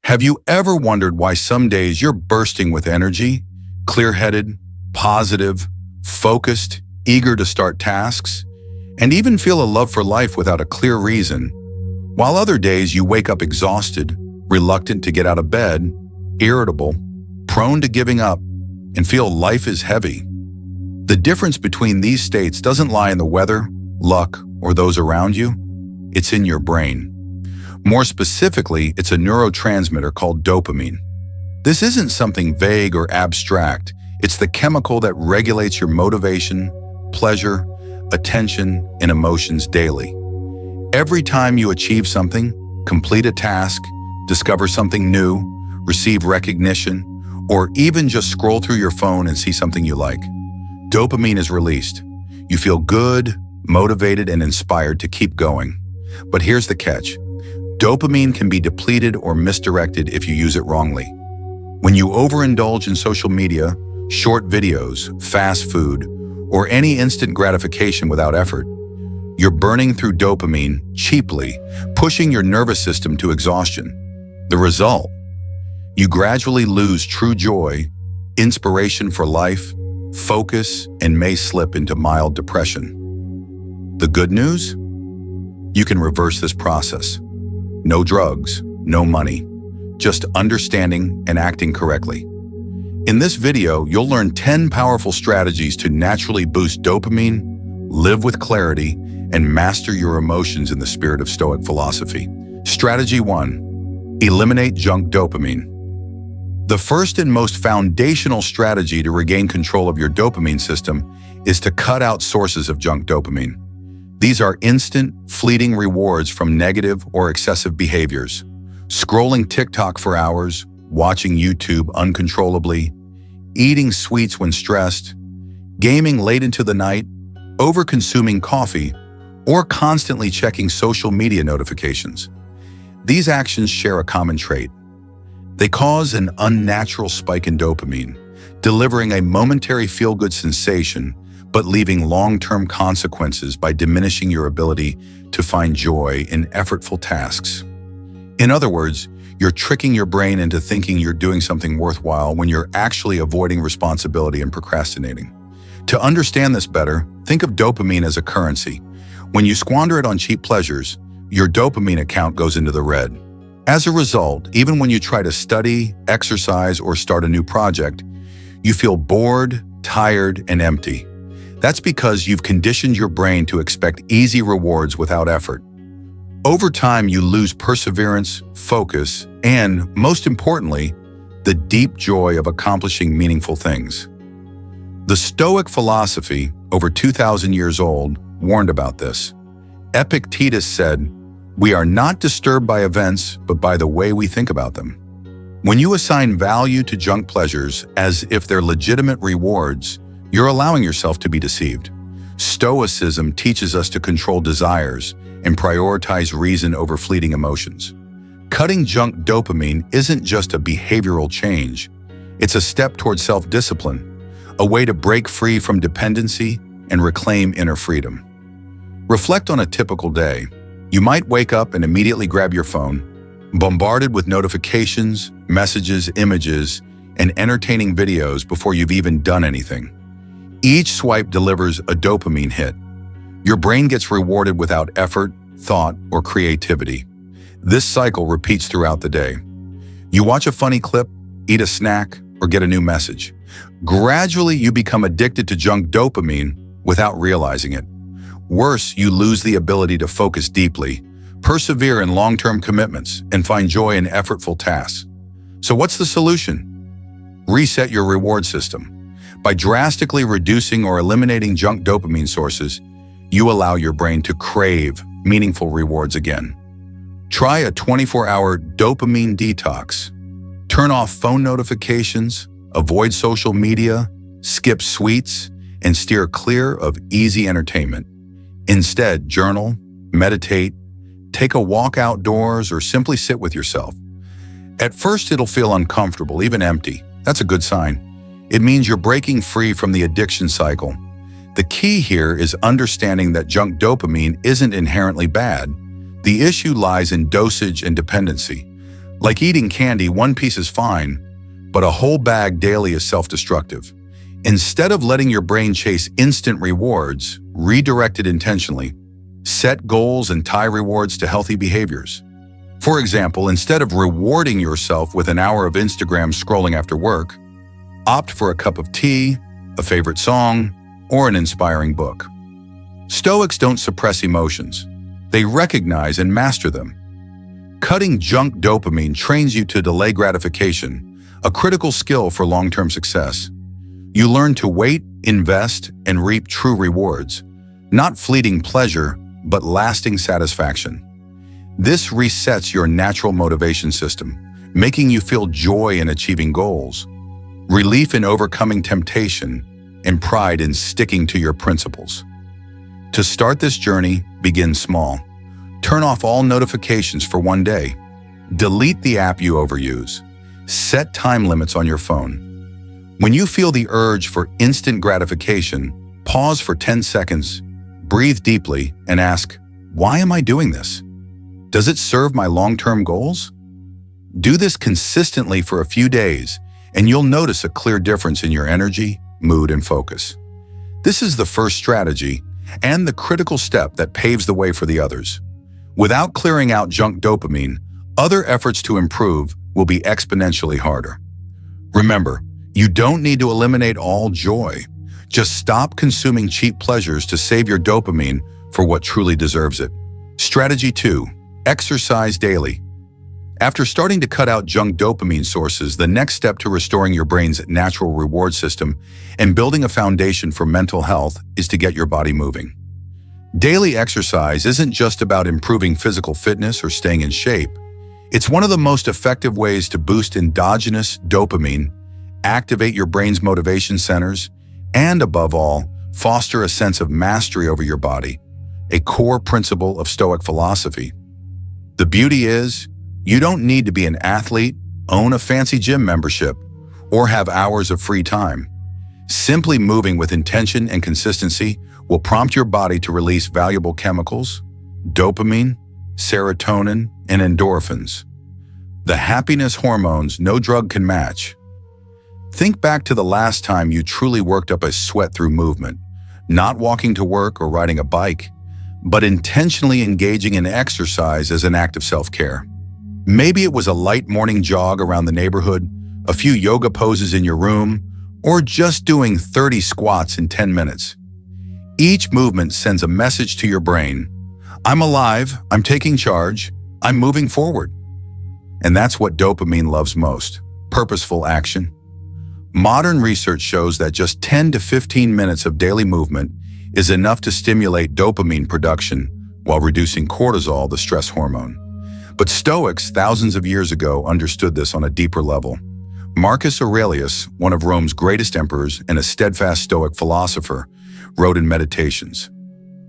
Have you ever wondered why some days you're bursting with energy, clear-headed, positive, focused, eager to start tasks, and even feel a love for life without a clear reason, while other days you wake up exhausted, reluctant to get out of bed, irritable, prone to giving up, and feel life is heavy? The difference between these states doesn't lie in the weather, luck, or those around you. It's in your brain. More specifically, it's a neurotransmitter called dopamine. This isn't something vague or abstract. It's the chemical that regulates your motivation, pleasure, attention, and emotions daily. Every time you achieve something, complete a task, discover something new, receive recognition, or even just scroll through your phone and see something you like, dopamine is released. You feel good, motivated, and inspired to keep going. But here's the catch. Dopamine can be depleted or misdirected if you use it wrongly. When you overindulge in social media, short videos, fast food, or any instant gratification without effort, you're burning through dopamine cheaply, pushing your nervous system to exhaustion. The result? You gradually lose true joy, inspiration for life, focus, and may slip into mild depression. The good news? You can reverse this process. No drugs, no money, just understanding and acting correctly. In this video, you'll learn 10 powerful strategies to naturally boost dopamine, live with clarity, and master your emotions in the spirit of Stoic philosophy. Strategy 1. Eliminate junk dopamine. The first and most foundational strategy to regain control of your dopamine system is to cut out sources of junk dopamine. These are instant, fleeting rewards from negative or excessive behaviors. Scrolling TikTok for hours, watching YouTube uncontrollably, eating sweets when stressed, gaming late into the night, over-consuming coffee, or constantly checking social media notifications. These actions share a common trait. They cause an unnatural spike in dopamine, delivering a momentary feel-good sensation, but leaving long-term consequences by diminishing your ability to find joy in effortful tasks. In other words, you're tricking your brain into thinking you're doing something worthwhile when you're actually avoiding responsibility and procrastinating. To understand this better, think of dopamine as a currency. When you squander it on cheap pleasures, your dopamine account goes into the red. As a result, even when you try to study, exercise, or start a new project, you feel bored, tired, and empty. That's because you've conditioned your brain to expect easy rewards without effort. Over time, you lose perseverance, focus, and, most importantly, the deep joy of accomplishing meaningful things. The Stoic philosophy, over 2,000 years old, warned about this. Epictetus said, "We are not disturbed by events, but by the way we think about them." When you assign value to junk pleasures as if they're legitimate rewards, you're allowing yourself to be deceived. Stoicism teaches us to control desires and prioritize reason over fleeting emotions. Cutting junk dopamine isn't just a behavioral change. It's a step toward self-discipline, a way to break free from dependency and reclaim inner freedom. Reflect on a typical day. You might wake up and immediately grab your phone, bombarded with notifications, messages, images, and entertaining videos before you've even done anything. Each swipe delivers a dopamine hit. Your brain gets rewarded without effort, thought, or creativity. This cycle repeats throughout the day. You watch a funny clip, eat a snack, or get a new message. Gradually, you become addicted to junk dopamine without realizing it. Worse, you lose the ability to focus deeply, persevere in long-term commitments, and find joy in effortful tasks. So what's the solution? Reset your reward system. By drastically reducing or eliminating junk dopamine sources, you allow your brain to crave meaningful rewards again. Try a 24-hour dopamine detox. Turn off phone notifications, avoid social media, skip sweets, and steer clear of easy entertainment. Instead, journal, meditate, take a walk outdoors, or simply sit with yourself. At first, it'll feel uncomfortable, even empty. That's a good sign. It means you're breaking free from the addiction cycle. The key here is understanding that junk dopamine isn't inherently bad. The issue lies in dosage and dependency. Like eating candy, one piece is fine, but a whole bag daily is self-destructive. Instead of letting your brain chase instant rewards, redirect it intentionally. Set goals and tie rewards to healthy behaviors. For example, instead of rewarding yourself with an hour of Instagram scrolling after work, opt for a cup of tea, a favorite song, or an inspiring book. Stoics don't suppress emotions. They recognize and master them. Cutting junk dopamine trains you to delay gratification, a critical skill for long-term success. You learn to wait, invest, and reap true rewards, not fleeting pleasure, but lasting satisfaction. This resets your natural motivation system, making you feel joy in achieving goals, relief in overcoming temptation, and pride in sticking to your principles. To start this journey, begin small. Turn off all notifications for one day. Delete the app you overuse. Set time limits on your phone. When you feel the urge for instant gratification, pause for 10 seconds, breathe deeply, and ask, why am I doing this? Does it serve my long-term goals? Do this consistently for a few days, and you'll notice a clear difference in your energy, mood, and focus. This is the first strategy and the critical step that paves the way for the others. Without clearing out junk dopamine, other efforts to improve will be exponentially harder. Remember, you don't need to eliminate all joy. Just stop consuming cheap pleasures to save your dopamine for what truly deserves it. Strategy 2. Exercise daily. After starting to cut out junk dopamine sources, the next step to restoring your brain's natural reward system and building a foundation for mental health is to get your body moving. Daily exercise isn't just about improving physical fitness or staying in shape. It's one of the most effective ways to boost endogenous dopamine, activate your brain's motivation centers, and above all, foster a sense of mastery over your body, a core principle of Stoic philosophy. The beauty is, you don't need to be an athlete, own a fancy gym membership, or have hours of free time. Simply moving with intention and consistency will prompt your body to release valuable chemicals, dopamine, serotonin, and endorphins. The happiness hormones no drug can match. Think back to the last time you truly worked up a sweat through movement, not walking to work or riding a bike, but intentionally engaging in exercise as an act of self-care. Maybe it was a light morning jog around the neighborhood, a few yoga poses in your room, or just doing 30 squats in 10 minutes. Each movement sends a message to your brain. I'm alive, I'm taking charge, I'm moving forward. And that's what dopamine loves most, purposeful action. Modern research shows that just 10 to 15 minutes of daily movement is enough to stimulate dopamine production while reducing cortisol, the stress hormone. But Stoics, thousands of years ago, understood this on a deeper level. Marcus Aurelius, one of Rome's greatest emperors and a steadfast Stoic philosopher, wrote in Meditations,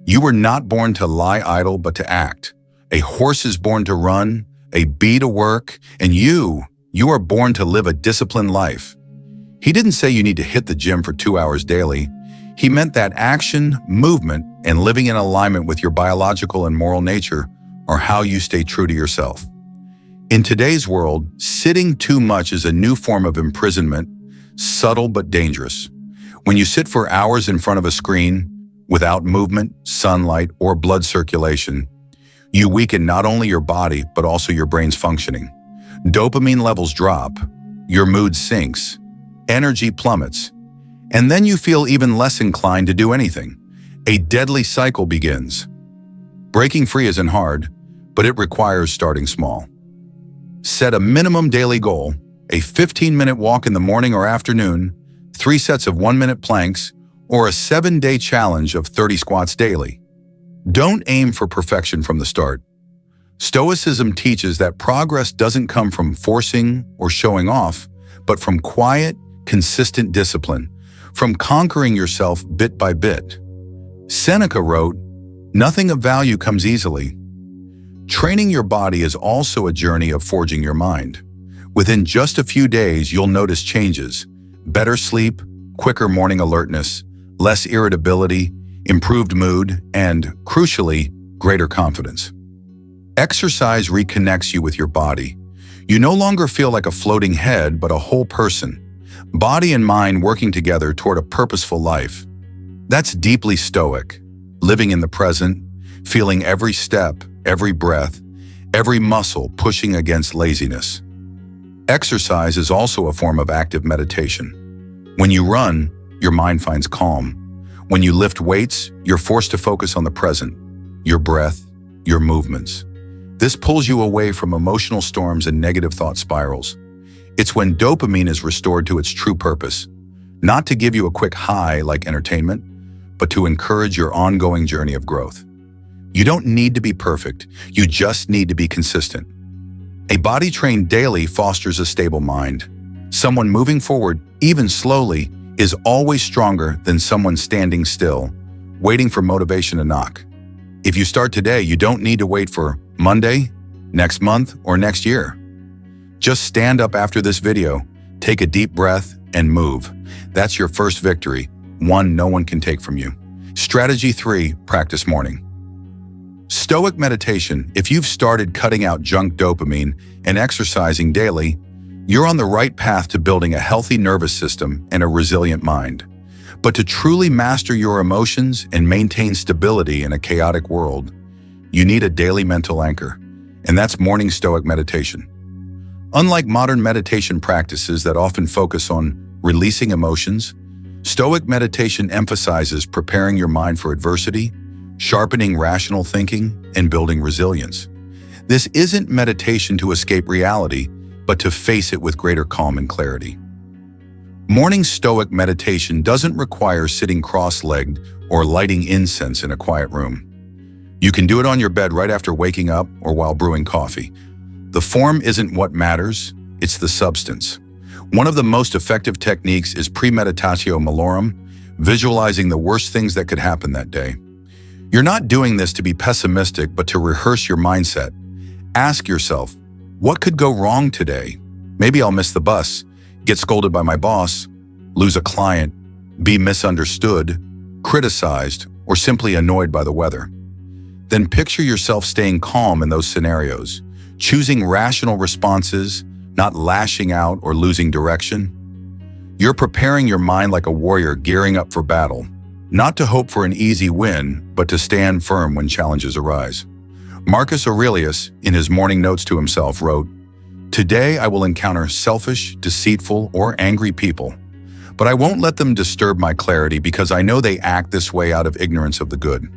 "You were not born to lie idle, but to act. A horse is born to run, a bee to work, and you are born to live a disciplined life." He didn't say you need to hit the gym for 2 hours daily. He meant that action, movement, and living in alignment with your biological and moral nature are how you stay true to yourself. In today's world, sitting too much is a new form of imprisonment, subtle but dangerous. When you sit for hours in front of a screen, without movement, sunlight, or blood circulation, you weaken not only your body, but also your brain's functioning. Dopamine levels drop, your mood sinks, energy plummets, and then you feel even less inclined to do anything. A deadly cycle begins. Breaking free isn't hard, but it requires starting small. Set a minimum daily goal, a 15-minute walk in the morning or afternoon, 3 sets of 1-minute planks, or a 7-day challenge of 30 squats daily. Don't aim for perfection from the start. Stoicism teaches that progress doesn't come from forcing or showing off, but from quiet, consistent discipline, from conquering yourself bit by bit. Seneca wrote, "Nothing of value comes easily." Training your body is also a journey of forging your mind. Within just a few days, you'll notice changes: better sleep, quicker morning alertness, less irritability, improved mood, and, crucially, greater confidence. Exercise reconnects you with your body. You no longer feel like a floating head, but a whole person, body and mind working together toward a purposeful life. That's deeply Stoic, living in the present, feeling every step, every breath, every muscle pushing against laziness. Exercise is also a form of active meditation. When you run, your mind finds calm. When you lift weights, you're forced to focus on the present, your breath, your movements. This pulls you away from emotional storms and negative thought spirals. It's when dopamine is restored to its true purpose, not to give you a quick high like entertainment, but to encourage your ongoing journey of growth. You don't need to be perfect, you just need to be consistent. A body trained daily fosters a stable mind. Someone moving forward, even slowly, is always stronger than someone standing still, waiting for motivation to knock. If you start today, you don't need to wait for Monday, next month, or next year. Just stand up after this video, take a deep breath, and move. That's your first victory, one no one can take from you. Strategy 3, practice morning. Stoic meditation. If you've started cutting out junk dopamine and exercising daily, you're on the right path to building a healthy nervous system and a resilient mind. But to truly master your emotions and maintain stability in a chaotic world, you need a daily mental anchor, and that's morning Stoic meditation. Unlike modern meditation practices that often focus on releasing emotions, Stoic meditation emphasizes preparing your mind for adversity, sharpening rational thinking, and building resilience. This isn't meditation to escape reality, but to face it with greater calm and clarity. Morning Stoic meditation doesn't require sitting cross-legged or lighting incense in a quiet room. You can do it on your bed right after waking up or while brewing coffee. The form isn't what matters, it's the substance. One of the most effective techniques is premeditatio malorum, visualizing the worst things that could happen that day. You're not doing this to be pessimistic, but to rehearse your mindset. Ask yourself, what could go wrong today? Maybe I'll miss the bus, get scolded by my boss, lose a client, be misunderstood, criticized, or simply annoyed by the weather. Then picture yourself staying calm in those scenarios, choosing rational responses, not lashing out or losing direction. You're preparing your mind like a warrior gearing up for battle, not to hope for an easy win, but to stand firm when challenges arise. Marcus Aurelius, in his morning notes to himself, wrote, "Today I will encounter selfish, deceitful, or angry people, but I won't let them disturb my clarity because I know they act this way out of ignorance of the good."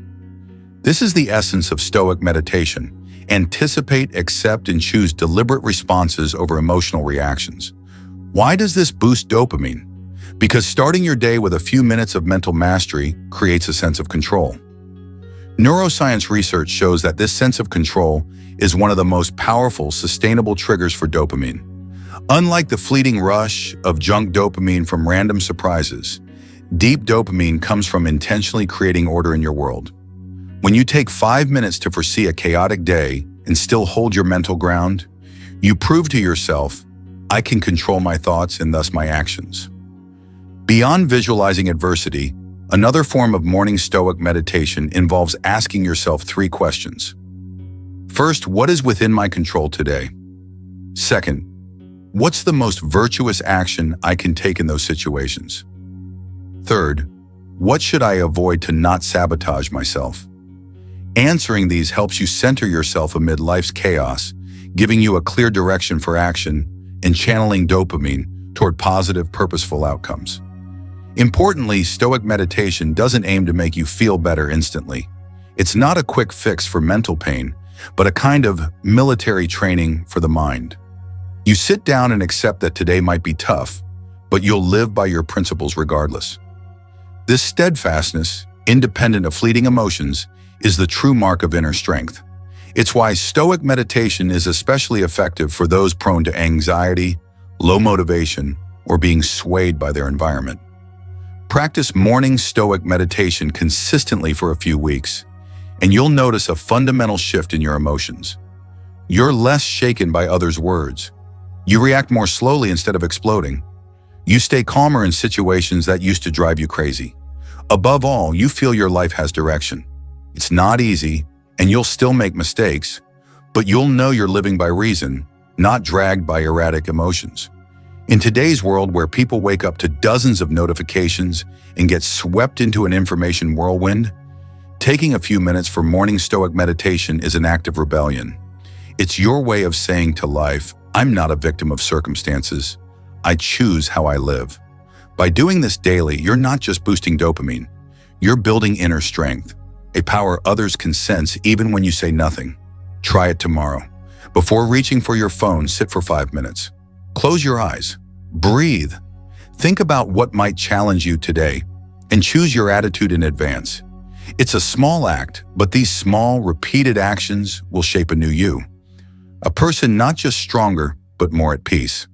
This is the essence of Stoic meditation. Anticipate, accept, and choose deliberate responses over emotional reactions. Why does this boost dopamine? Because starting your day with a few minutes of mental mastery creates a sense of control. Neuroscience research shows that this sense of control is one of the most powerful, sustainable triggers for dopamine. Unlike the fleeting rush of junk dopamine from random surprises, deep dopamine comes from intentionally creating order in your world. When you take 5 minutes to foresee a chaotic day and still hold your mental ground, you prove to yourself, I can control my thoughts and thus my actions. Beyond visualizing adversity, another form of morning Stoic meditation involves asking yourself 3 questions. First, what is within my control today? Second, what's the most virtuous action I can take in those situations? Third, what should I avoid to not sabotage myself? Answering these helps you center yourself amid life's chaos, giving you a clear direction for action and channeling dopamine toward positive, purposeful outcomes. Importantly, Stoic meditation doesn't aim to make you feel better instantly. It's not a quick fix for mental pain, but a kind of military training for the mind. You sit down and accept that today might be tough, but you'll live by your principles regardless. This steadfastness, independent of fleeting emotions, is the true mark of inner strength. It's why Stoic meditation is especially effective for those prone to anxiety, low motivation, or being swayed by their environment. Practice morning Stoic meditation consistently for a few weeks, and you'll notice a fundamental shift in your emotions. You're less shaken by others' words. You react more slowly instead of exploding. You stay calmer in situations that used to drive you crazy. Above all, you feel your life has direction. It's not easy, and you'll still make mistakes, but you'll know you're living by reason, not dragged by erratic emotions. In today's world where people wake up to dozens of notifications and get swept into an information whirlwind, taking a few minutes for morning Stoic meditation is an act of rebellion. It's your way of saying to life, I'm not a victim of circumstances. I choose how I live. By doing this daily, you're not just boosting dopamine. You're building inner strength, a power others can sense even when you say nothing. Try it tomorrow. Before reaching for your phone, sit for 5 minutes. Close your eyes. Breathe. Think about what might challenge you today and choose your attitude in advance. It's a small act, but these small, repeated actions will shape a new you. A person not just stronger, but more at peace.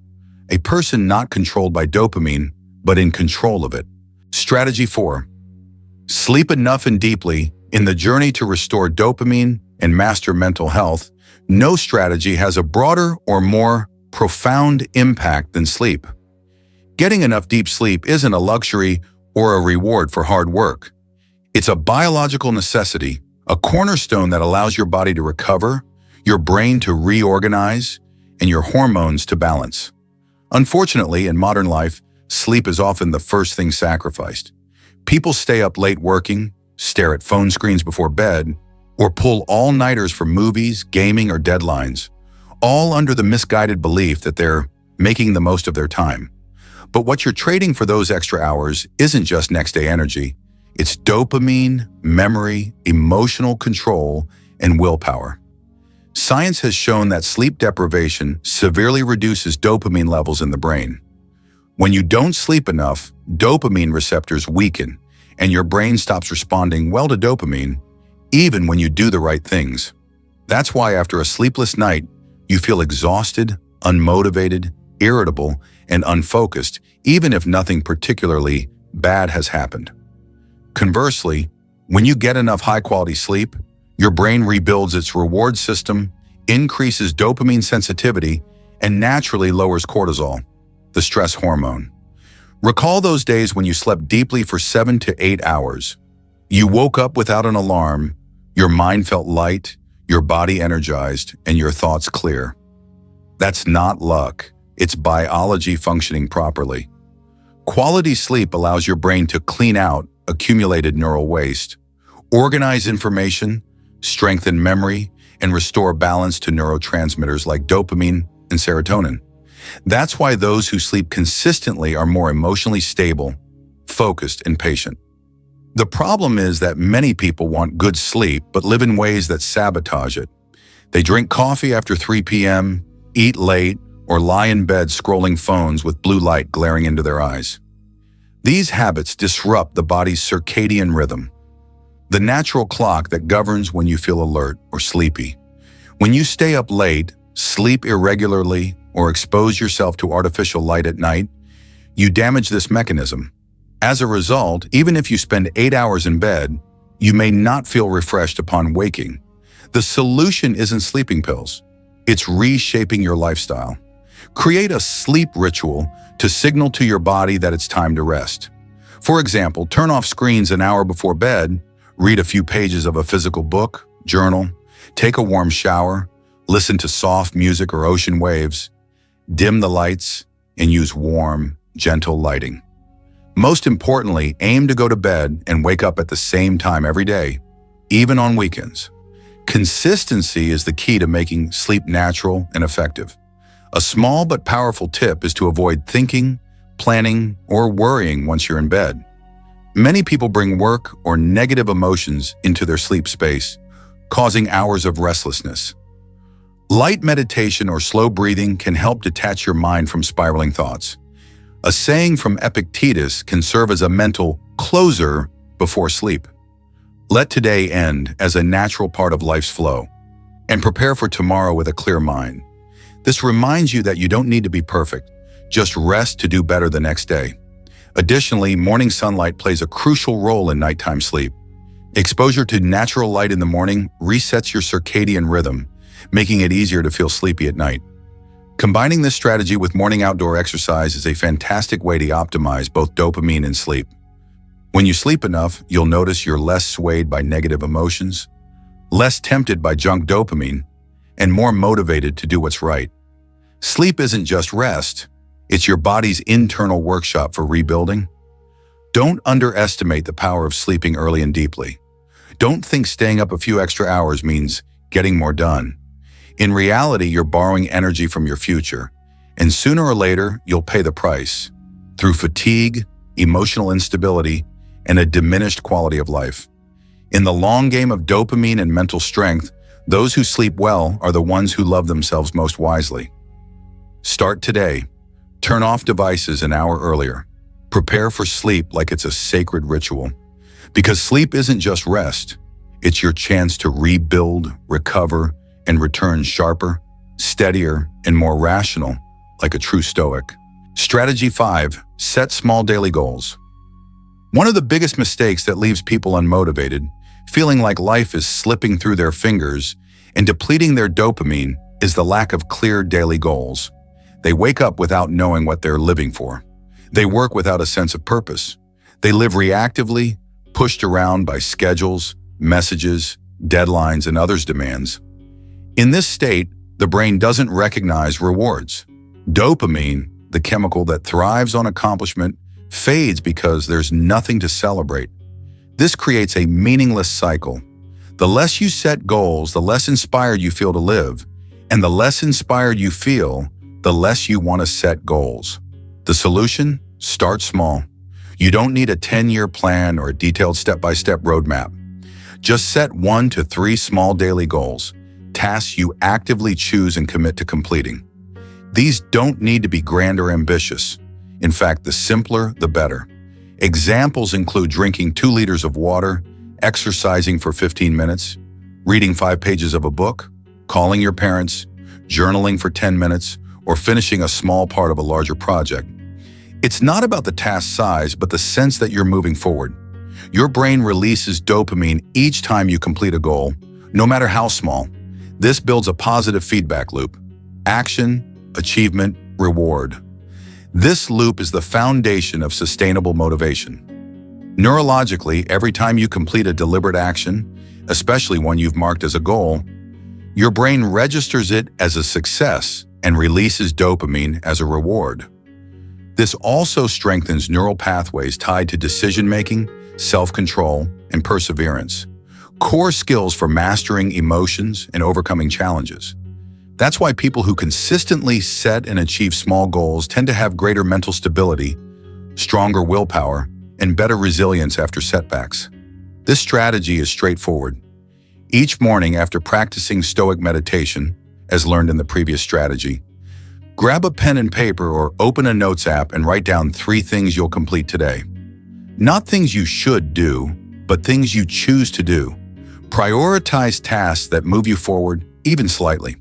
A person not controlled by dopamine, but in control of it. Strategy 4. Sleep enough and deeply. In the journey to restore dopamine and master mental health, no strategy has a broader or more profound impact than sleep. Getting enough deep sleep isn't a luxury or a reward for hard work. It's a biological necessity, a cornerstone that allows your body to recover, your brain to reorganize, and your hormones to balance. Unfortunately, in modern life, sleep is often the first thing sacrificed. People stay up late working, stare at phone screens before bed, or pull all-nighters for movies, gaming, or deadlines, all under the misguided belief that they're making the most of their time. But what you're trading for those extra hours isn't just next-day energy. It's dopamine, memory, emotional control, and willpower. Science has shown that sleep deprivation severely reduces dopamine levels in the brain. When you don't sleep enough, dopamine receptors weaken, and your brain stops responding well to dopamine, even when you do the right things. That's why after a sleepless night, you feel exhausted, unmotivated, irritable, and unfocused, even if nothing particularly bad has happened. Conversely, when you get enough high-quality sleep, your brain rebuilds its reward system, increases dopamine sensitivity, and naturally lowers cortisol, the stress hormone. Recall those days when you slept deeply for 7 to 8 hours. You woke up without an alarm, your mind felt light, your body energized, and your thoughts clear. That's not luck. It's biology functioning properly. Quality sleep allows your brain to clean out accumulated neural waste, organize information, strengthen memory, and restore balance to neurotransmitters like dopamine and serotonin. That's why those who sleep consistently are more emotionally stable, focused, and patient. The problem is that many people want good sleep but live in ways that sabotage it. They drink coffee after 3 p.m., eat late, or lie in bed scrolling phones with blue light glaring into their eyes. These habits disrupt the body's circadian rhythm, the natural clock that governs when you feel alert or sleepy. When you stay up late, sleep irregularly, or expose yourself to artificial light at night, you damage this mechanism. As a result, even if you spend 8 hours in bed, you may not feel refreshed upon waking. The solution isn't sleeping pills. It's reshaping your lifestyle. Create a sleep ritual to signal to your body that it's time to rest. For example, turn off screens an hour before bed, read a few pages of a physical book, journal, take a warm shower, listen to soft music or ocean waves, dim the lights, and use warm, gentle lighting. Most importantly, aim to go to bed and wake up at the same time every day, even on weekends. Consistency is the key to making sleep natural and effective. A small but powerful tip is to avoid thinking, planning, or worrying once you're in bed. Many people bring work or negative emotions into their sleep space, causing hours of restlessness. Light meditation or slow breathing can help detach your mind from spiraling thoughts. A saying from Epictetus can serve as a mental closer before sleep. Let today end as a natural part of life's flow, and prepare for tomorrow with a clear mind. This reminds you that you don't need to be perfect, just rest to do better the next day. Additionally, morning sunlight plays a crucial role in nighttime sleep. Exposure to natural light in the morning resets your circadian rhythm, making it easier to feel sleepy at night. Combining this strategy with morning outdoor exercise is a fantastic way to optimize both dopamine and sleep. When you sleep enough, you'll notice you're less swayed by negative emotions, less tempted by junk dopamine, and more motivated to do what's right. Sleep isn't just rest, it's your body's internal workshop for rebuilding. Don't underestimate the power of sleeping early and deeply. Don't think staying up a few extra hours means getting more done. In reality, you're borrowing energy from your future, and sooner or later, you'll pay the price through fatigue, emotional instability, and a diminished quality of life. In the long game of dopamine and mental strength, those who sleep well are the ones who love themselves most wisely. Start today. Turn off devices an hour earlier. Prepare for sleep like it's a sacred ritual. Because sleep isn't just rest, it's your chance to rebuild, recover, and return sharper, steadier, and more rational, like a true Stoic. Strategy 5. Set small daily goals. One of the biggest mistakes that leaves people unmotivated, feeling like life is slipping through their fingers and depleting their dopamine, is the lack of clear daily goals. They wake up without knowing what they're living for. They work without a sense of purpose. They live reactively, pushed around by schedules, messages, deadlines, and others' demands. In this state, the brain doesn't recognize rewards. Dopamine, the chemical that thrives on accomplishment, fades because there's nothing to celebrate. This creates a meaningless cycle. The less you set goals, the less inspired you feel to live, and the less inspired you feel, the less you want to set goals. The solution? Start small. You don't need a 10-year plan or a detailed step-by-step roadmap. Just set 1 to 3 small daily goals, tasks you actively choose and commit to completing. These don't need to be grand or ambitious. In fact, the simpler, the better. Examples include drinking 2 liters of water, exercising for 15 minutes, reading 5 pages of a book, calling your parents, journaling for 10 minutes, or finishing a small part of a larger project. It's not about the task size, but the sense that you're moving forward. Your brain releases dopamine each time you complete a goal, no matter how small. This builds a positive feedback loop. Action, achievement, reward. This loop is the foundation of sustainable motivation. Neurologically, every time you complete a deliberate action, especially one you've marked as a goal, your brain registers it as a success and releases dopamine as a reward. This also strengthens neural pathways tied to decision-making, self-control, and perseverance, core skills for mastering emotions and overcoming challenges. That's why people who consistently set and achieve small goals tend to have greater mental stability, stronger willpower, and better resilience after setbacks. This strategy is straightforward. Each morning after practicing Stoic meditation, as learned in the previous strategy, grab a pen and paper or open a notes app and write down 3 things you'll complete today. Not things you should do, but things you choose to do. Prioritize tasks that move you forward, even slightly.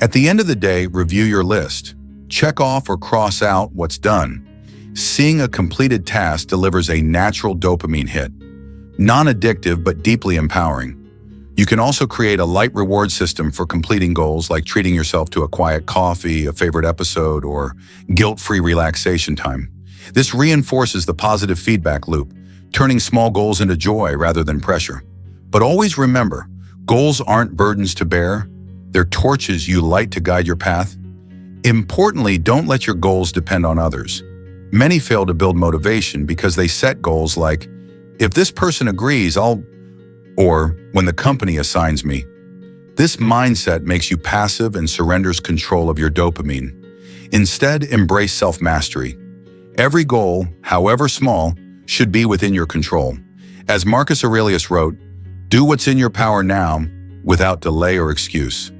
At the end of the day, review your list. Check off or cross out what's done. Seeing a completed task delivers a natural dopamine hit. Non-addictive but deeply empowering. You can also create a light reward system for completing goals, like treating yourself to a quiet coffee, a favorite episode, or guilt-free relaxation time. This reinforces the positive feedback loop, turning small goals into joy rather than pressure. But always remember, goals aren't burdens to bear. They're torches you light to guide your path. Importantly, don't let your goals depend on others. Many fail to build motivation because they set goals like, if this person agrees, or when the company assigns me. This mindset makes you passive and surrenders control of your dopamine. Instead, embrace self-mastery. Every goal, however small, should be within your control. As Marcus Aurelius wrote, do what's in your power now, without delay or excuse.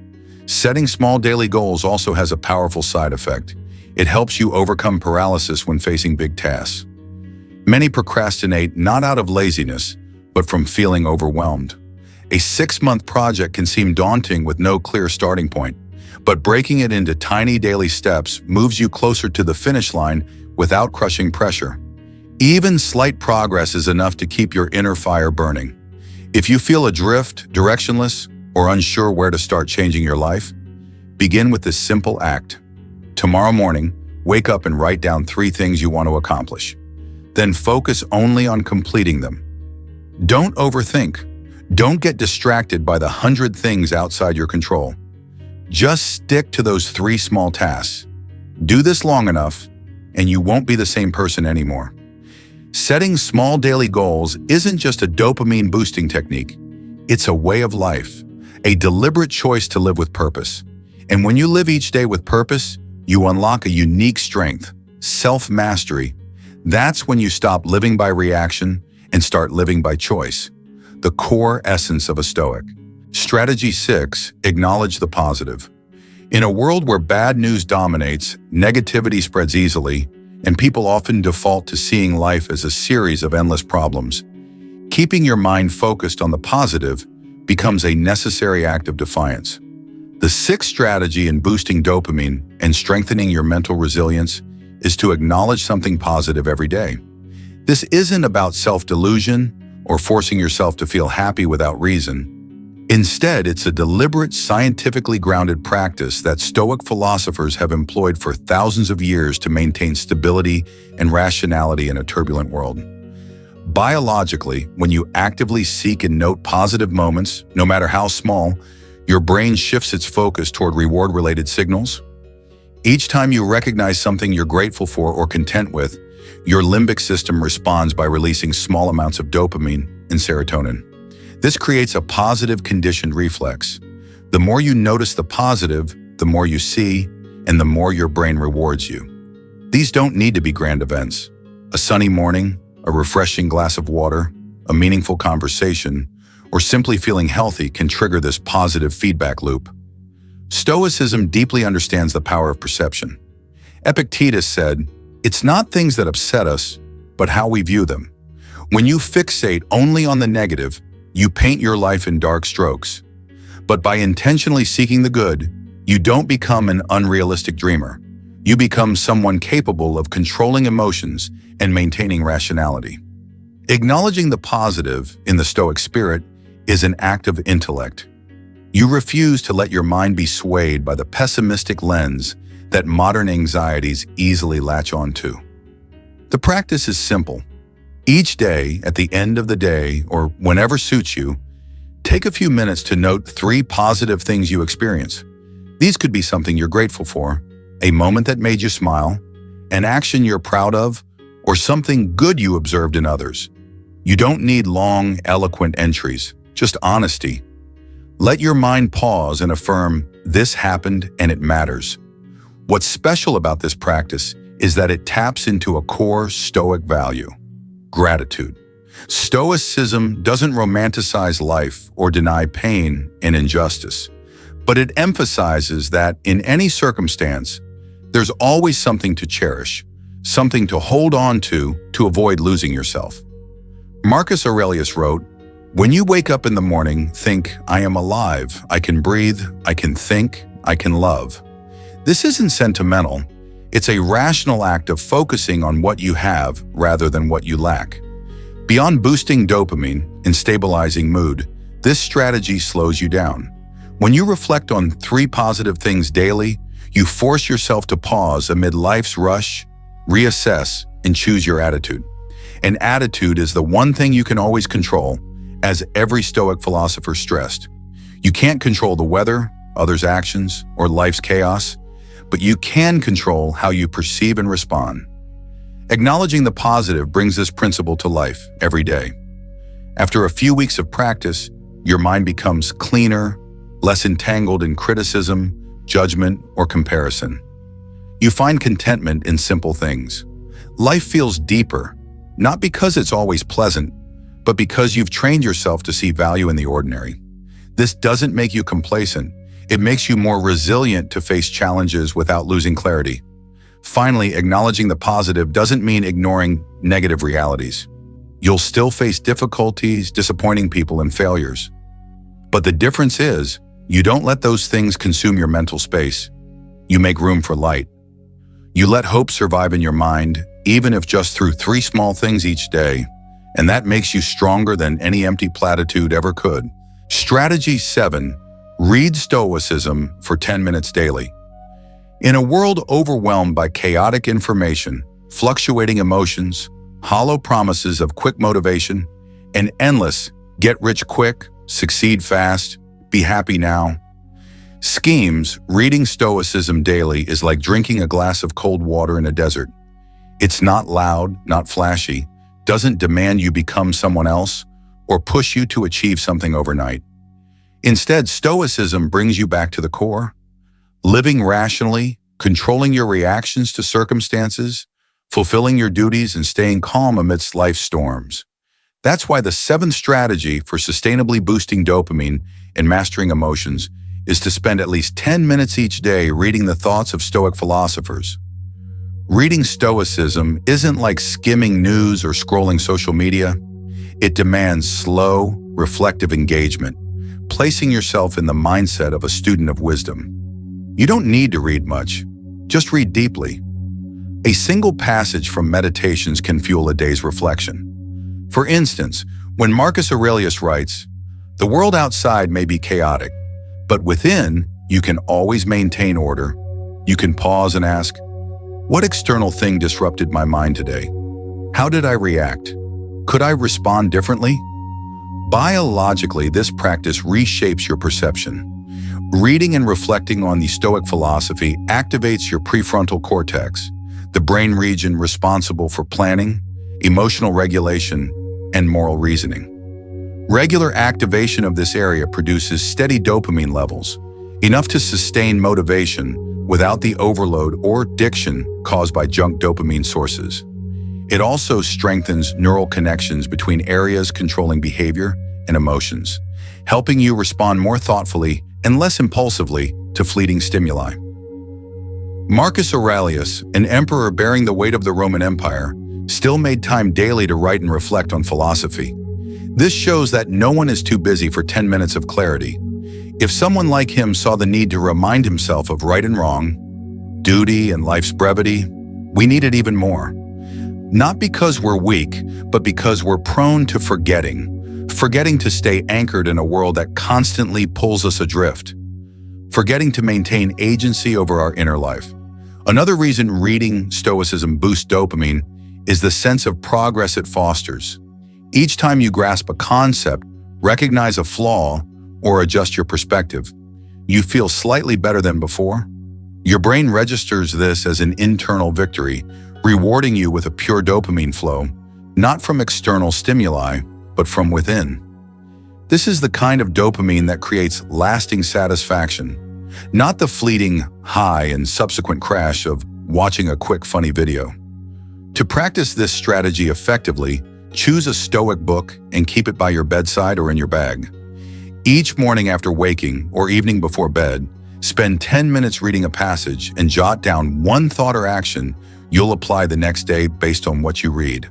Setting small daily goals also has a powerful side effect. It helps you overcome paralysis when facing big tasks. Many procrastinate not out of laziness, but from feeling overwhelmed. A 6-month project can seem daunting with no clear starting point, but breaking it into tiny daily steps moves you closer to the finish line without crushing pressure. Even slight progress is enough to keep your inner fire burning. If you feel adrift, directionless, or unsure where to start changing your life, begin with this simple act. Tomorrow morning, wake up and write down 3 things you want to accomplish. Then focus only on completing them. Don't overthink. Don't get distracted by the 100 things outside your control. Just stick to those 3 small tasks. Do this long enough, and you won't be the same person anymore. Setting small daily goals isn't just a dopamine boosting technique. It's a way of life, a deliberate choice to live with purpose. And when you live each day with purpose, you unlock a unique strength, self-mastery. That's when you stop living by reaction and start living by choice, the core essence of a Stoic. Strategy 6, acknowledge the positive. In a world where bad news dominates, negativity spreads easily, and people often default to seeing life as a series of endless problems, keeping your mind focused on the positive becomes a necessary act of defiance. The 6th strategy in boosting dopamine and strengthening your mental resilience is to acknowledge something positive every day. This isn't about self-delusion or forcing yourself to feel happy without reason. Instead, it's a deliberate, scientifically grounded practice that Stoic philosophers have employed for thousands of years to maintain stability and rationality in a turbulent world. Biologically, when you actively seek and note positive moments, no matter how small, your brain shifts its focus toward reward-related signals. Each time you recognize something you're grateful for or content with, your limbic system responds by releasing small amounts of dopamine and serotonin. This creates a positive conditioned reflex. The more you notice the positive, the more you see, and the more your brain rewards you. These don't need to be grand events. A sunny morning, a refreshing glass of water, a meaningful conversation, or simply feeling healthy can trigger this positive feedback loop. Stoicism deeply understands the power of perception. Epictetus said, "It's not things that upset us, but how we view them." When you fixate only on the negative, you paint your life in dark strokes. But by intentionally seeking the good, you don't become an unrealistic dreamer. You become someone capable of controlling emotions and maintaining rationality. Acknowledging the positive in the Stoic spirit is an act of intellect. You refuse to let your mind be swayed by the pessimistic lens that modern anxieties easily latch onto. The practice is simple. Each day, at the end of the day, or whenever suits you, take a few minutes to note 3 positive things you experience. These could be something you're grateful for, a moment that made you smile, an action you're proud of, or something good you observed in others. You don't need long, eloquent entries, just honesty. Let your mind pause and affirm, "This happened and it matters." What's special about this practice is that it taps into a core Stoic value: gratitude. Stoicism doesn't romanticize life or deny pain and injustice, but it emphasizes that in any circumstance, there's always something to cherish, something to hold on to avoid losing yourself. Marcus Aurelius wrote, "When you wake up in the morning, think, 'I am alive, I can breathe, I can think, I can love.'" This isn't sentimental. It's a rational act of focusing on what you have rather than what you lack. Beyond boosting dopamine and stabilizing mood, this strategy slows you down. When you reflect on 3 positive things daily, you force yourself to pause amid life's rush, reassess, and choose your attitude. And attitude is the one thing you can always control, as every Stoic philosopher stressed. You can't control the weather, others' actions, or life's chaos, but you can control how you perceive and respond. Acknowledging the positive brings this principle to life every day. After a few weeks of practice, your mind becomes cleaner, less entangled in criticism, judgment, or comparison. You find contentment in simple things. Life feels deeper, not because it's always pleasant, but because you've trained yourself to see value in the ordinary. This doesn't make you complacent. It makes you more resilient to face challenges without losing clarity. Finally, acknowledging the positive doesn't mean ignoring negative realities. You'll still face difficulties, disappointing people, and failures. But the difference is, you don't let those things consume your mental space. You make room for light. You let hope survive in your mind, even if just through 3 small things each day, and that makes you stronger than any empty platitude ever could. Strategy 7. Read Stoicism for 10 minutes daily. In a world overwhelmed by chaotic information, fluctuating emotions, hollow promises of quick motivation, and endless get rich quick, succeed fast, be happy now, Schemes, reading Stoicism daily is like drinking a glass of cold water in a desert. It's not loud, not flashy, doesn't demand you become someone else, or push you to achieve something overnight. Instead, Stoicism brings you back to the core, living rationally, controlling your reactions to circumstances, fulfilling your duties, and staying calm amidst life's storms. That's why the seventh strategy for sustainably boosting dopamine and mastering emotions is to spend at least 10 minutes each day reading the thoughts of Stoic philosophers. Reading Stoicism isn't like skimming news or scrolling social media. It demands slow, reflective engagement, placing yourself in the mindset of a student of wisdom. You don't need to read much, just read deeply. A single passage from Meditations can fuel a day's reflection. For instance, when Marcus Aurelius writes, "The world outside may be chaotic, but within, you can always maintain order." You can pause and ask, what external thing disrupted my mind today? How did I react? Could I respond differently? Biologically, this practice reshapes your perception. Reading and reflecting on the Stoic philosophy activates your prefrontal cortex, the brain region responsible for planning, emotional regulation, and moral reasoning. Regular activation of this area produces steady dopamine levels, enough to sustain motivation without the overload or addiction caused by junk dopamine sources. It also strengthens neural connections between areas controlling behavior and emotions, helping you respond more thoughtfully and less impulsively to fleeting stimuli. Marcus Aurelius, an emperor bearing the weight of the Roman Empire, still made time daily to write and reflect on philosophy. This shows that no one is too busy for 10 minutes of clarity. If someone like him saw the need to remind himself of right and wrong, duty and life's brevity, we need it even more. Not because we're weak, but because we're prone to forgetting to stay anchored in a world that constantly pulls us adrift, forgetting to maintain agency over our inner life. Another reason reading Stoicism boosts dopamine is the sense of progress it fosters. Each time you grasp a concept, recognize a flaw, or adjust your perspective, you feel slightly better than before. Your brain registers this as an internal victory, rewarding you with a pure dopamine flow, not from external stimuli, but from within. This is the kind of dopamine that creates lasting satisfaction, not the fleeting high and subsequent crash of watching a quick funny video. To practice this strategy effectively, choose a Stoic book and keep it by your bedside or in your bag. Each morning after waking or evening before bed, spend 10 minutes reading a passage and jot down one thought or action you'll apply the next day based on what you read.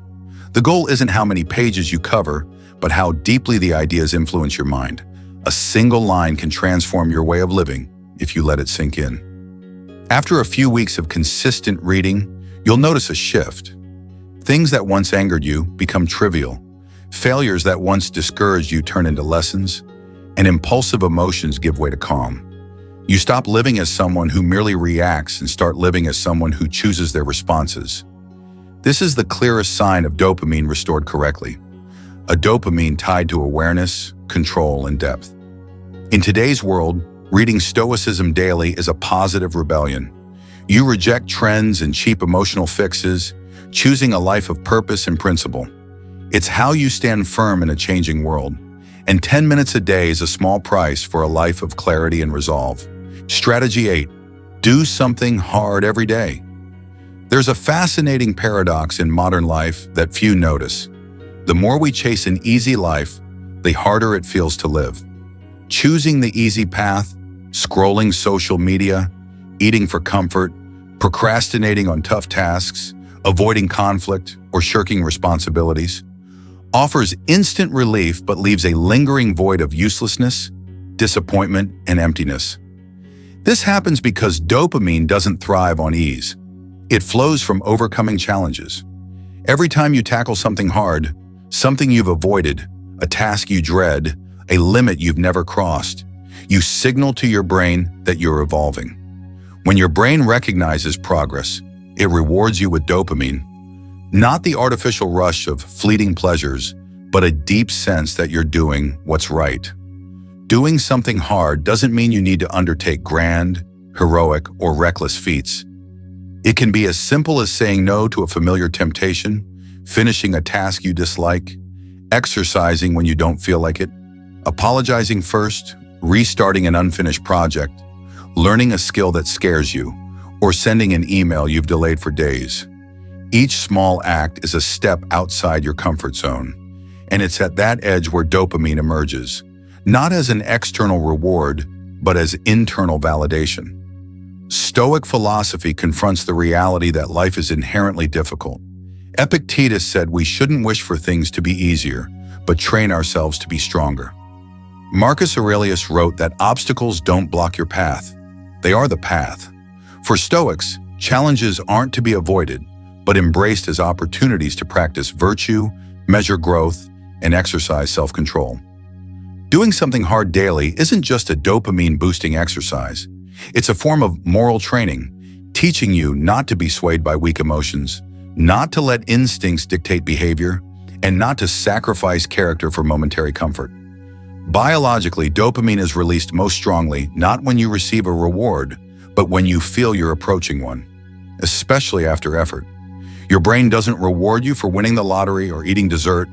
The goal isn't how many pages you cover, but how deeply the ideas influence your mind. A single line can transform your way of living if you let it sink in. After a few weeks of consistent reading, you'll notice a shift. Things that once angered you become trivial. Failures that once discouraged you turn into lessons, and impulsive emotions give way to calm. You stop living as someone who merely reacts and start living as someone who chooses their responses. This is the clearest sign of dopamine restored correctly. A dopamine tied to awareness, control, and depth. In today's world, reading Stoicism daily is a positive rebellion. You reject trends and cheap emotional fixes, choosing a life of purpose and principle. It's how you stand firm in a changing world. And 10 minutes a day is a small price for a life of clarity and resolve. Strategy 8. Do something hard every day. There's a fascinating paradox in modern life that few notice. The more we chase an easy life, the harder it feels to live. Choosing the easy path, scrolling social media, eating for comfort, procrastinating on tough tasks, avoiding conflict, or shirking responsibilities, offers instant relief but leaves a lingering void of uselessness, disappointment, and emptiness. This happens because dopamine doesn't thrive on ease. It flows from overcoming challenges. Every time you tackle something hard, something you've avoided, a task you dread, a limit you've never crossed, you signal to your brain that you're evolving. When your brain recognizes progress, it rewards you with dopamine, not the artificial rush of fleeting pleasures, but a deep sense that you're doing what's right. Doing something hard doesn't mean you need to undertake grand, heroic, or reckless feats. It can be as simple as saying no to a familiar temptation, finishing a task you dislike, exercising when you don't feel like it, apologizing first, restarting an unfinished project, learning a skill that scares you, or sending an email you've delayed for days. Each small act is a step outside your comfort zone, and it's at that edge where dopamine emerges, not as an external reward, but as internal validation. Stoic philosophy confronts the reality that life is inherently difficult. Epictetus said we shouldn't wish for things to be easier, but train ourselves to be stronger. Marcus Aurelius wrote that obstacles don't block your path. They are the path. For Stoics, challenges aren't to be avoided, but embraced as opportunities to practice virtue, measure growth, and exercise self-control. Doing something hard daily isn't just a dopamine-boosting exercise. It's a form of moral training, teaching you not to be swayed by weak emotions, not to let instincts dictate behavior, and not to sacrifice character for momentary comfort. Biologically, dopamine is released most strongly not when you receive a reward, but when you feel you're approaching one, especially after effort. Your brain doesn't reward you for winning the lottery or eating dessert.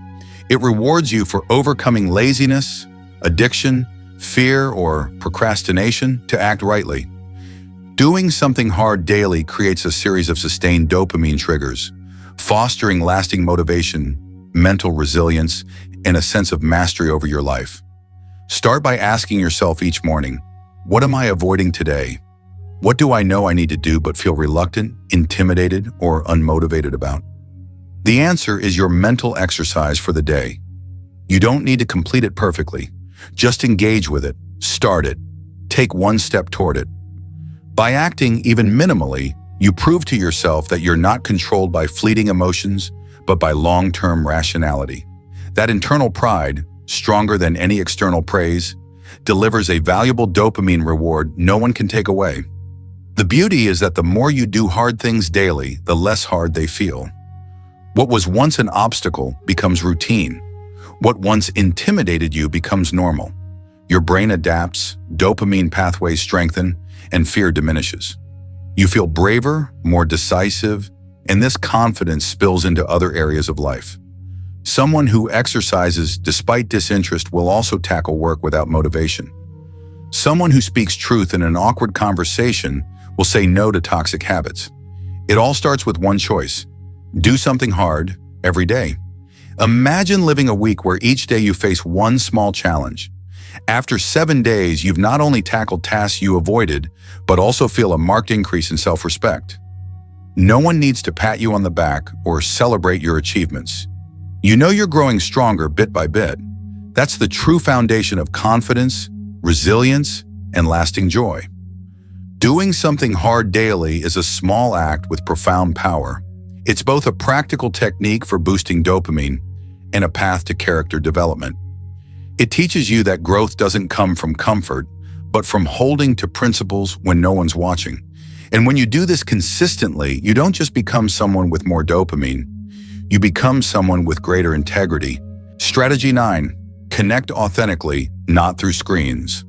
It rewards you for overcoming laziness, addiction, fear, or procrastination to act rightly. Doing something hard daily creates a series of sustained dopamine triggers, fostering lasting motivation, mental resilience, and a sense of mastery over your life. Start by asking yourself each morning, what am I avoiding today? What do I know I need to do but feel reluctant, intimidated, or unmotivated about? The answer is your mental exercise for the day. You don't need to complete it perfectly. Just engage with it, start it, take one step toward it. By acting even minimally, you prove to yourself that you're not controlled by fleeting emotions, but by long-term rationality. That internal pride, stronger than any external praise, delivers a valuable dopamine reward no one can take away. The beauty is that the more you do hard things daily, the less hard they feel. What was once an obstacle becomes routine. What once intimidated you becomes normal. Your brain adapts, dopamine pathways strengthen, and fear diminishes. You feel braver, more decisive, and this confidence spills into other areas of life. Someone who exercises despite disinterest will also tackle work without motivation. Someone who speaks truth in an awkward conversation will say no to toxic habits. It all starts with one choice: do something hard every day. Imagine living a week where each day you face one small challenge. After 7 days, you've not only tackled tasks you avoided, but also feel a marked increase in self-respect. No one needs to pat you on the back or celebrate your achievements. You know you're growing stronger bit by bit. That's the true foundation of confidence, resilience, and lasting joy. Doing something hard daily is a small act with profound power. It's both a practical technique for boosting dopamine and a path to character development. It teaches you that growth doesn't come from comfort, but from holding to principles when no one's watching. And when you do this consistently, you don't just become someone with more dopamine, you become someone with greater integrity. Strategy 9, connect authentically, not through screens.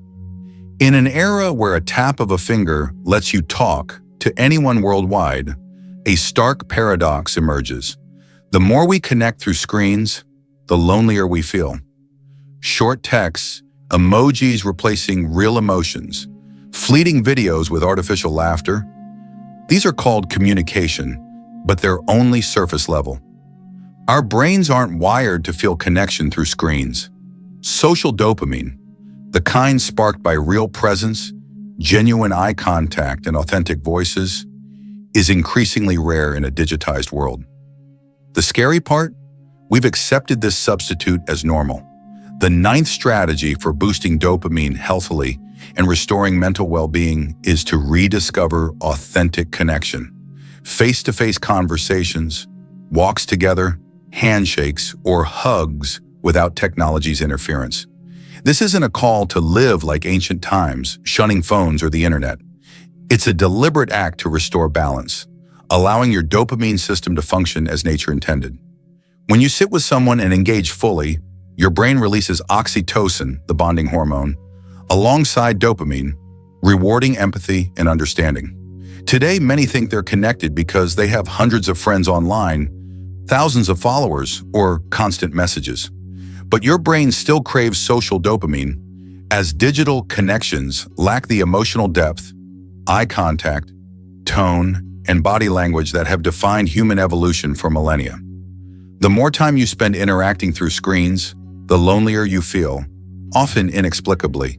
In an era where a tap of a finger lets you talk to anyone worldwide, a stark paradox emerges. The more we connect through screens, the lonelier we feel. Short texts, emojis replacing real emotions, fleeting videos with artificial laughter. These are called communication, but they're only surface level. Our brains aren't wired to feel connection through screens. Social dopamine, the kind sparked by real presence, genuine eye contact, and authentic voices, is increasingly rare in a digitized world. The scary part? We've accepted this substitute as normal. The 9th strategy for boosting dopamine healthily and restoring mental well-being is to rediscover authentic connection. Face-to-face conversations, walks together, handshakes, or hugs without technology's interference. This isn't a call to live like ancient times, shunning phones or the internet. It's a deliberate act to restore balance, allowing your dopamine system to function as nature intended. When you sit with someone and engage fully, your brain releases oxytocin, the bonding hormone, alongside dopamine, rewarding empathy and understanding. Today, many think they're connected because they have hundreds of friends online, thousands of followers, or constant messages. But your brain still craves social dopamine, as digital connections lack the emotional depth, eye contact, tone, and body language that have defined human evolution for millennia. The more time you spend interacting through screens, the lonelier you feel, often inexplicably,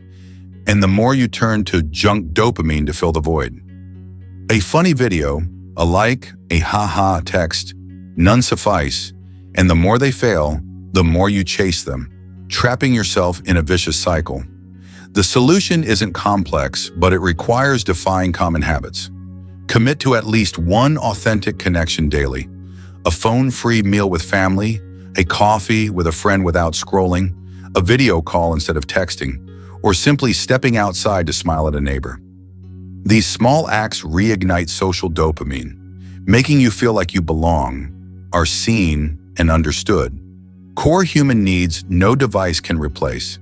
and the more you turn to junk dopamine to fill the void. A funny video, a like, a haha text, none suffice, and the more they fail, the more you chase them, trapping yourself in a vicious cycle. The solution isn't complex, but it requires defying common habits. Commit to at least one authentic connection daily. A phone-free meal with family, a coffee with a friend without scrolling, a video call instead of texting, or simply stepping outside to smile at a neighbor. These small acts reignite social dopamine, making you feel like you belong, are seen, and understood. Core human needs no device can replace.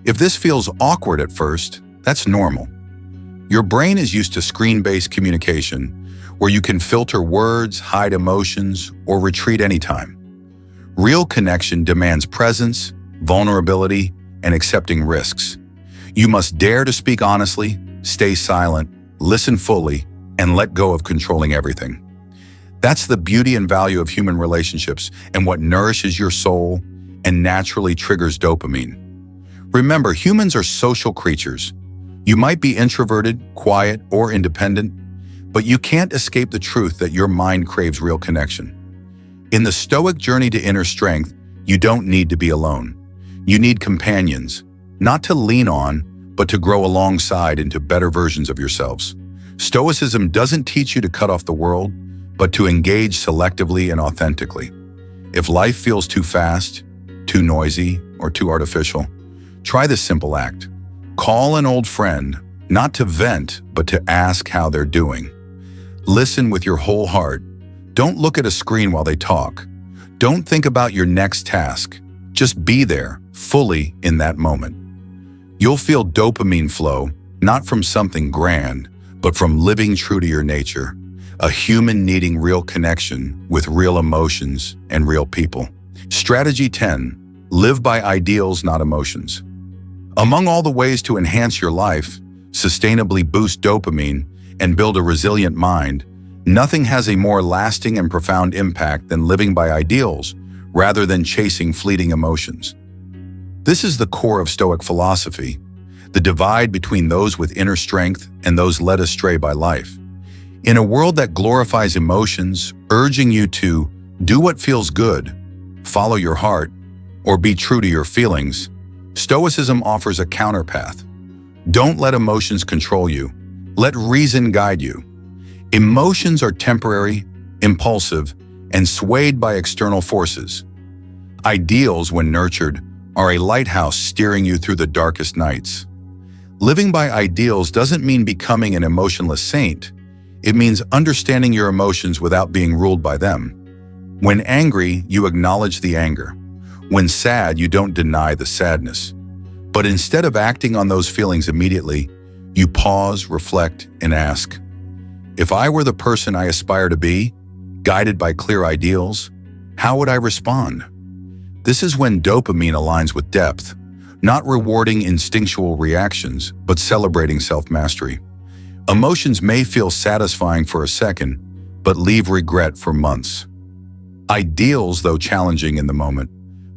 If this feels awkward at first, that's normal. Your brain is used to screen-based communication, where you can filter words, hide emotions, or retreat anytime. Real connection demands presence, vulnerability, and accepting risks. You must dare to speak honestly, stay silent, listen fully, and let go of controlling everything. That's the beauty and value of human relationships and what nourishes your soul and naturally triggers dopamine. Remember, humans are social creatures. You might be introverted, quiet, or independent, but you can't escape the truth that your mind craves real connection. In the Stoic journey to inner strength, you don't need to be alone. You need companions, not to lean on, but to grow alongside into better versions of yourselves. Stoicism doesn't teach you to cut off the world, but to engage selectively and authentically. If life feels too fast, too noisy, or too artificial, try this simple act. Call an old friend, not to vent, but to ask how they're doing. Listen with your whole heart. Don't look at a screen while they talk. Don't think about your next task. Just be there, fully in that moment. You'll feel dopamine flow, not from something grand, but from living true to your nature, a human needing real connection with real emotions and real people. Strategy 10. Live by ideals, not emotions. Among all the ways to enhance your life, sustainably boost dopamine, and build a resilient mind, nothing has a more lasting and profound impact than living by ideals rather than chasing fleeting emotions. This is the core of Stoic philosophy, the divide between those with inner strength and those led astray by life. In a world that glorifies emotions, urging you to do what feels good, follow your heart, or be true to your feelings, Stoicism offers a counterpath. Don't let emotions control you. Let reason guide you. Emotions are temporary, impulsive, and swayed by external forces. Ideals, when nurtured, are a lighthouse steering you through the darkest nights. Living by ideals doesn't mean becoming an emotionless saint. It means understanding your emotions without being ruled by them. When angry, you acknowledge the anger. When sad, you don't deny the sadness. But instead of acting on those feelings immediately, you pause, reflect, and ask, if I were the person I aspire to be, guided by clear ideals, how would I respond? This is when dopamine aligns with depth, not rewarding instinctual reactions, but celebrating self-mastery. Emotions may feel satisfying for a second, but leave regret for months. Ideals, though challenging in the moment,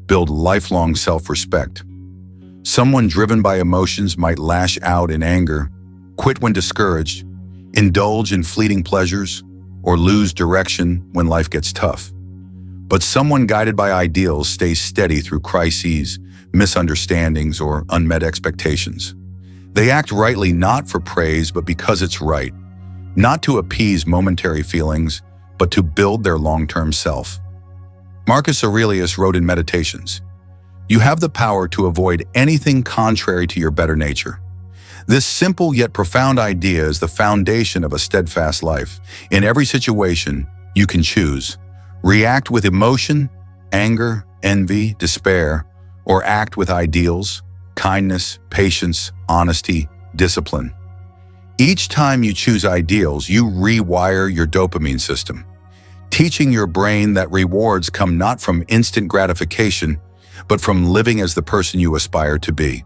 build lifelong self-respect. Someone driven by emotions might lash out in anger, quit when discouraged, indulge in fleeting pleasures, or lose direction when life gets tough. But someone guided by ideals stays steady through crises, misunderstandings, or unmet expectations. They act rightly not for praise, but because it's right, not to appease momentary feelings, but to build their long-term self. Marcus Aurelius wrote in Meditations, "You have the power to avoid anything contrary to your better nature." This simple yet profound idea is the foundation of a steadfast life. In every situation, you can choose. React with emotion, anger, envy, despair, or act with ideals, kindness, patience, honesty, discipline. Each time you choose ideals, you rewire your dopamine system, teaching your brain that rewards come not from instant gratification, but from living as the person you aspire to be.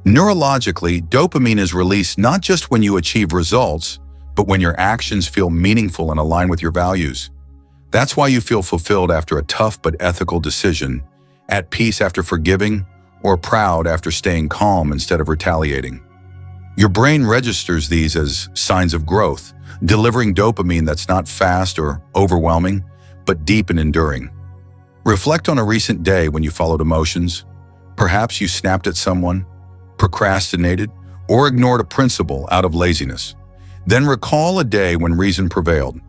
Neurologically, dopamine is released not just when you achieve results, but when your actions feel meaningful and align with your values. That's why you feel fulfilled after a tough but ethical decision, at peace after forgiving, or proud after staying calm instead of retaliating. Your brain registers these as signs of growth, delivering dopamine that's not fast or overwhelming, but deep and enduring. Reflect on a recent day when you followed emotions. Perhaps you snapped at someone, procrastinated, or ignored a principle out of laziness. Then recall a day when reason prevailed.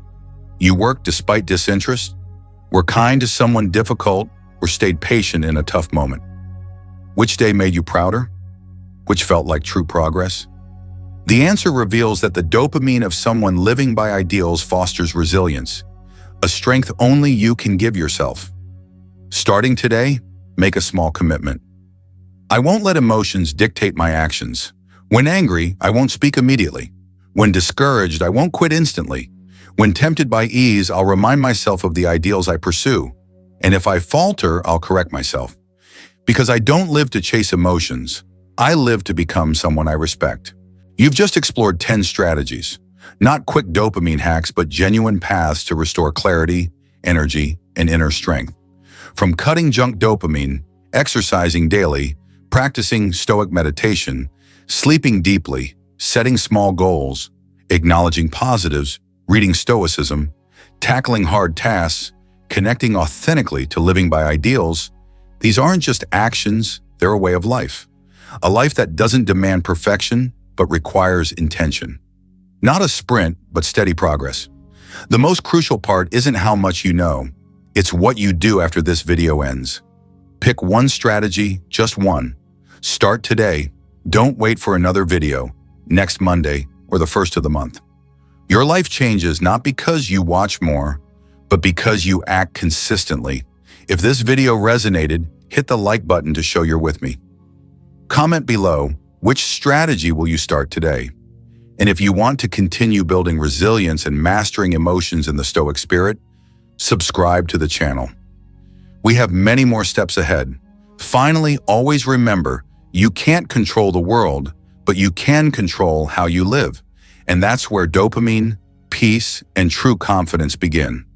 You worked despite disinterest, were kind to someone difficult, or stayed patient in a tough moment. Which day made you prouder? Which felt like true progress? The answer reveals that the dopamine of someone living by ideals fosters resilience, a strength only you can give yourself. Starting today, make a small commitment. I won't let emotions dictate my actions. When angry, I won't speak immediately. When discouraged, I won't quit instantly. When tempted by ease, I'll remind myself of the ideals I pursue. And if I falter, I'll correct myself. Because I don't live to chase emotions. I live to become someone I respect. You've just explored 10 strategies. Not quick dopamine hacks, but genuine paths to restore clarity, energy, and inner strength. From cutting junk dopamine, exercising daily, practicing Stoic meditation, sleeping deeply, setting small goals, acknowledging positives, reading Stoicism, tackling hard tasks, connecting authentically to living by ideals, these aren't just actions, they're a way of life. A life that doesn't demand perfection, but requires intention. Not a sprint, but steady progress. The most crucial part isn't how much you know, it's what you do after this video ends. Pick one strategy, just one. Start today. Don't wait for another video, next Monday, or the first of the month. Your life changes not because you watch more, but because you act consistently. If this video resonated, hit the like button to show you're with me. Comment below, which strategy will you start today? And if you want to continue building resilience and mastering emotions in the Stoic spirit, subscribe to the channel. We have many more steps ahead. Finally, always remember, you can't control the world, but you can control how you live. And that's where dopamine, peace, and true confidence begin.